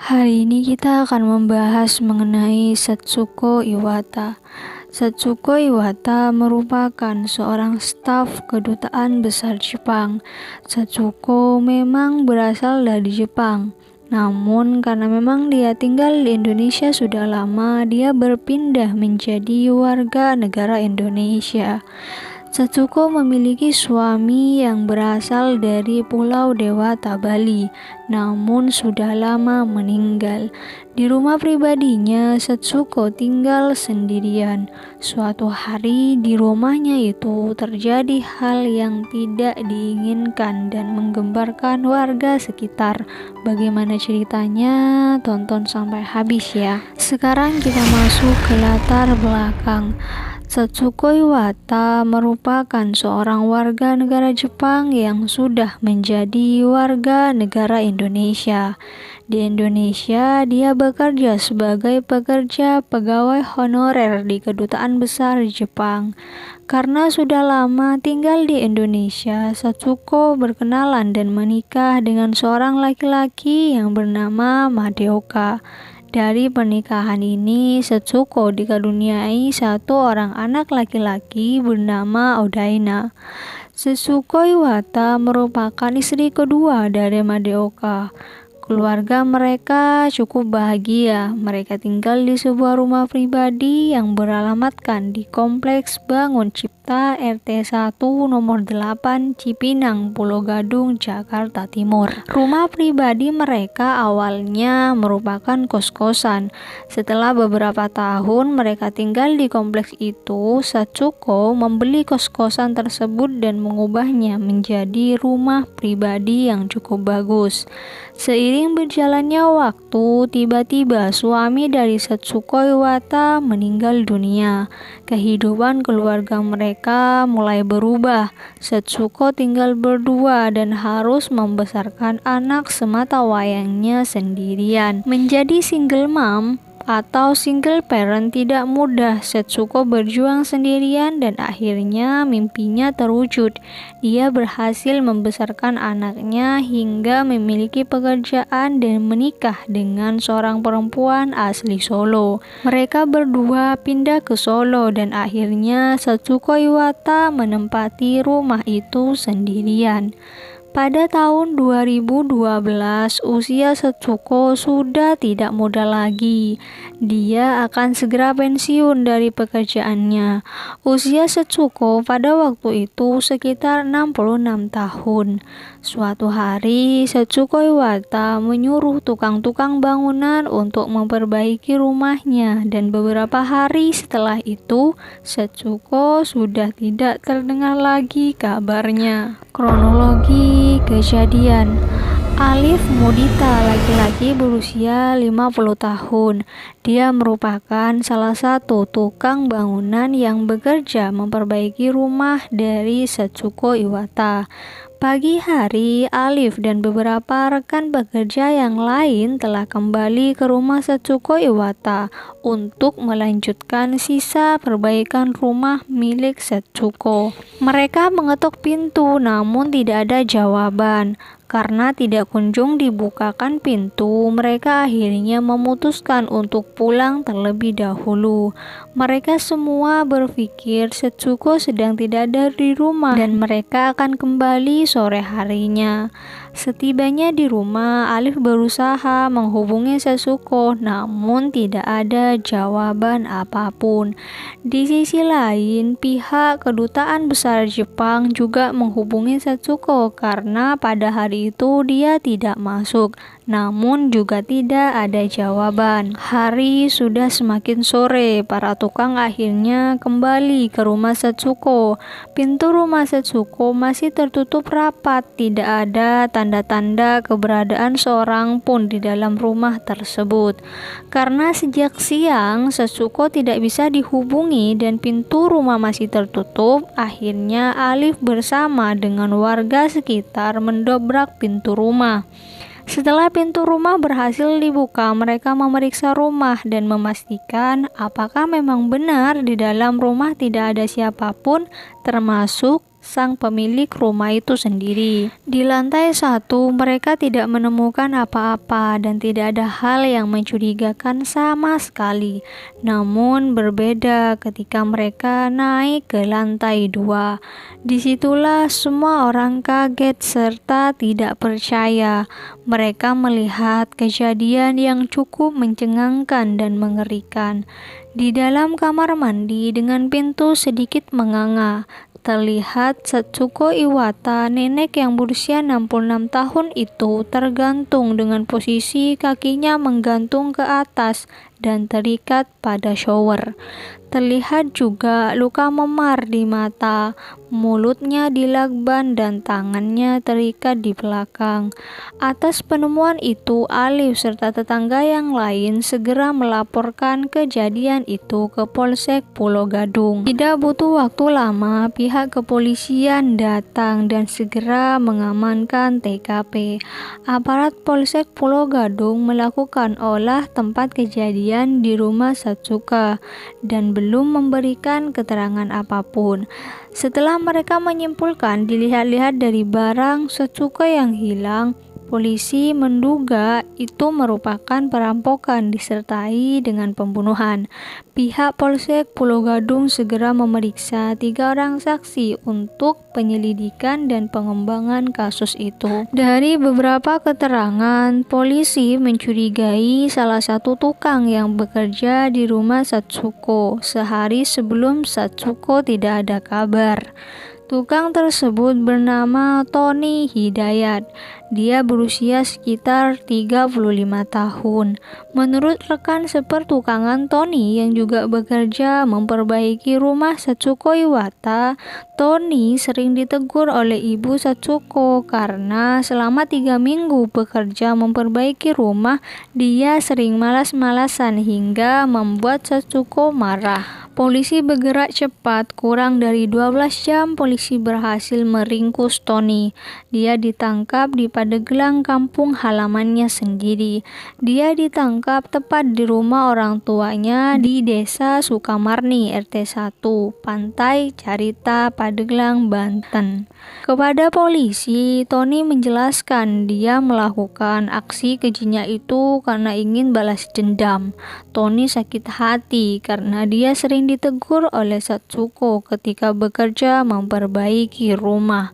Hari ini kita akan membahas mengenai Setsuko Iwata. Setsuko Iwata merupakan seorang staf kedutaan besar Jepang. Setsuko memang berasal dari Jepang. Namun karena memang dia tinggal di Indonesia sudah lama, dia berpindah menjadi warga negara Indonesia. Setsuko memiliki suami yang berasal dari Pulau Dewata, Bali, namun sudah lama meninggal. Di rumah pribadinya, Setsuko tinggal sendirian. Suatu hari di rumahnya itu terjadi hal yang tidak diinginkan dan menggemparkan warga sekitar. Bagaimana ceritanya? Tonton sampai habis ya. Sekarang kita masuk ke latar belakang. Setsuko Iwata merupakan seorang warga negara Jepang yang sudah menjadi warga negara Indonesia. Di Indonesia, dia bekerja sebagai pekerja pegawai honorer di Kedutaan Besar Jepang. Karena sudah lama tinggal di Indonesia, Setsuko berkenalan dan menikah dengan seorang laki-laki yang bernama Madeoka. Dari pernikahan ini, Setsuko dikaruniai satu orang anak laki-laki bernama Odaina. Setsuko Iwata merupakan istri kedua dari Madeoka. Keluarga mereka cukup bahagia. Mereka tinggal di sebuah rumah pribadi yang beralamatkan di Kompleks Bangun Cipta RT 1 nomor 8 Cipinang, Pulau Gadung, Jakarta Timur. Rumah pribadi mereka awalnya merupakan kos-kosan. Setelah beberapa tahun mereka tinggal di kompleks itu, Setsuko membeli kos-kosan tersebut dan mengubahnya menjadi rumah pribadi yang cukup bagus. Seiring berjalannya waktu, tiba-tiba suami dari Setsuko Iwata meninggal dunia. Kehidupan keluarga mereka mulai berubah. Setsuko tinggal berdua dan harus membesarkan anak sematawayangnya sendirian. Menjadi single mom atau single parent tidak mudah. Setsuko berjuang sendirian dan akhirnya mimpinya terwujud. Dia berhasil membesarkan anaknya hingga memiliki pekerjaan dan menikah dengan seorang perempuan asli Solo. Mereka berdua pindah ke Solo dan akhirnya Setsuko Iwata menempati rumah itu sendirian. Pada tahun 2012, usia Setsuko sudah tidak muda lagi. Dia akan segera pensiun dari pekerjaannya. Usia Setsuko pada waktu itu sekitar 66 tahun. Suatu hari, Setsuko Iwata menyuruh tukang-tukang bangunan untuk memperbaiki rumahnya, dan beberapa hari setelah itu, Setsuko sudah tidak terdengar lagi kabarnya. Kronologi kejadian: Alif Mudita, laki-laki berusia 50 tahun. Dia merupakan salah satu tukang bangunan yang bekerja memperbaiki rumah dari Setsuko Iwata. Pagi hari, Alif dan beberapa rekan pekerja yang lain telah kembali ke rumah Setsuko Iwata untuk melanjutkan sisa perbaikan rumah milik Setsuko. Mereka mengetuk pintu namun tidak ada jawaban. Karena tidak kunjung dibukakan pintu, mereka akhirnya memutuskan untuk pulang terlebih dahulu. Mereka semua berpikir Setsuko sedang tidak ada di rumah dan mereka akan kembali sore harinya. Setibanya di rumah, Alif berusaha menghubungi Setsuko, namun tidak ada jawaban apapun. Di sisi lain, pihak Kedutaan Besar Jepang juga menghubungi Setsuko karena pada hari itu dia tidak masuk, namun juga tidak ada jawaban. Hari sudah semakin sore, para tukang akhirnya kembali ke rumah Setsuko. Pintu rumah Setsuko masih tertutup rapat, tidak ada tanda-tanda keberadaan seorang pun di dalam rumah tersebut. Karena sejak siang Setsuko tidak bisa dihubungi dan pintu rumah masih tertutup, akhirnya Alif bersama dengan warga sekitar mendobrak pintu rumah. Setelah pintu rumah berhasil dibuka, mereka memeriksa rumah dan memastikan apakah memang benar di dalam rumah tidak ada siapapun, termasuk sang pemilik rumah itu sendiri. Di lantai 1 mereka tidak menemukan apa-apa dan tidak ada hal yang mencurigakan sama sekali. Namun berbeda ketika mereka naik ke lantai 2. Disitulah semua orang kaget serta tidak percaya. Mereka melihat kejadian yang cukup mencengangkan dan mengerikan. Di dalam kamar mandi dengan pintu sedikit menganga, terlihat Satsuko Iwata, nenek yang berusia 66 tahun itu, tergantung dengan posisi kakinya menggantung ke atas dan terikat pada shower. Terlihat juga luka memar di mata, mulutnya dilakban dan tangannya terikat di belakang. Atas penemuan itu, Alif serta tetangga yang lain segera melaporkan kejadian itu ke Polsek Pulau Gadung. Tidak butuh waktu lama, pihak kepolisian datang dan segera mengamankan TKP. Aparat Polsek Pulau Gadung melakukan olah tempat kejadian di rumah Satsuko dan belum memberikan keterangan apapun. Setelah mereka menyimpulkan dilihat-lihat dari barang Satsuko yang hilang, polisi menduga itu merupakan perampokan disertai dengan pembunuhan. Pihak Polsek Pulau Gadung segera memeriksa 3 orang saksi untuk penyelidikan dan pengembangan kasus itu. Dari beberapa keterangan, polisi mencurigai salah satu tukang yang bekerja di rumah Satsuko sehari sebelum Satsuko tidak ada kabar. Tukang tersebut bernama Tony Hidayat. Dia berusia sekitar 35 tahun. Menurut rekan sepertukangan Tony yang juga bekerja memperbaiki rumah Satsuko Iwata, Tony sering ditegur oleh ibu Satsuko karena selama 3 minggu bekerja memperbaiki rumah, dia sering malas-malasan hingga membuat Satsuko marah. Polisi bergerak cepat, kurang dari 12 jam polisi berhasil meringkus Tony. Dia ditangkap di Pandeglang, kampung halamannya sendiri. Dia ditangkap tepat di rumah orang tuanya di Desa Sukamarni, RT 1, Pantai Carita, Pandeglang, Banten. Kepada polisi, Tony menjelaskan dia melakukan aksi kejinya itu karena ingin balas dendam. Tony sakit hati karena dia sering ditegur oleh Satsuko ketika bekerja memperbaiki rumah.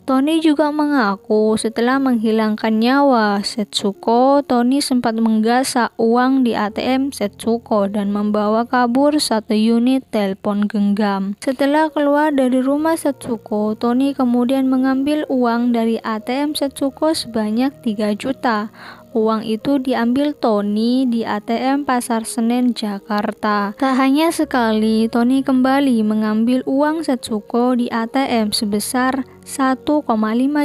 Tony juga mengaku setelah menghilangkan nyawa Satsuko, Tony sempat menggasak uang di ATM Satsuko dan membawa kabur 1 unit telepon genggam. Setelah keluar dari rumah Satsuko, Tony kemudian mengambil uang dari ATM Satsuko sebanyak 3 juta. Uang itu diambil Tony di ATM Pasar Senen, Jakarta. Tak hanya sekali, Tony kembali mengambil uang Satsuko di ATM sebesar 1,5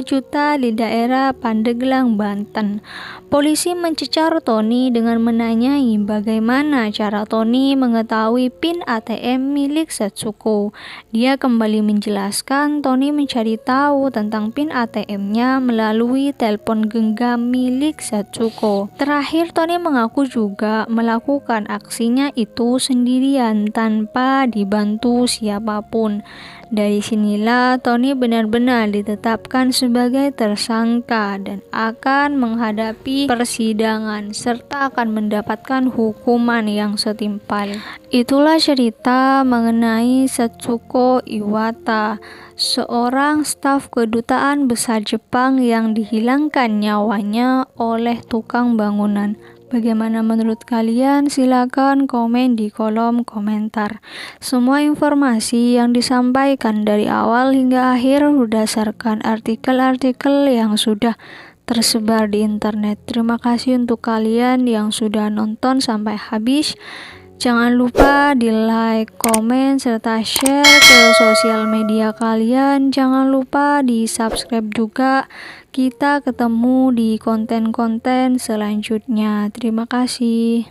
juta di daerah Pandeglang, Banten. Polisi mencecar Tony dengan menanyai bagaimana cara Tony mengetahui PIN ATM milik Satsuko. Dia kembali menjelaskan Tony mencari tahu tentang PIN ATM-nya melalui telepon genggam milik Satsuko. Terakhir, Tony mengaku juga melakukan aksinya itu sendirian tanpa dibantu siapapun. Dari sinilah Tony benar-benar ditetapkan sebagai tersangka dan akan menghadapi persidangan serta akan mendapatkan hukuman yang setimpal. Itulah cerita mengenai Satsuko Iwata, seorang staf kedutaan besar Jepang yang dihilangkan nyawanya oleh tukang bangunan. Bagaimana menurut kalian? Silakan komen di kolom komentar. Semua informasi yang disampaikan dari awal hingga akhir berdasarkan artikel-artikel yang sudah tersebar di internet. Terima kasih untuk kalian yang sudah nonton sampai habis. Jangan lupa di like, komen, serta share ke sosial media kalian. Jangan lupa di subscribe juga. Kita ketemu di konten-konten selanjutnya. Terima kasih.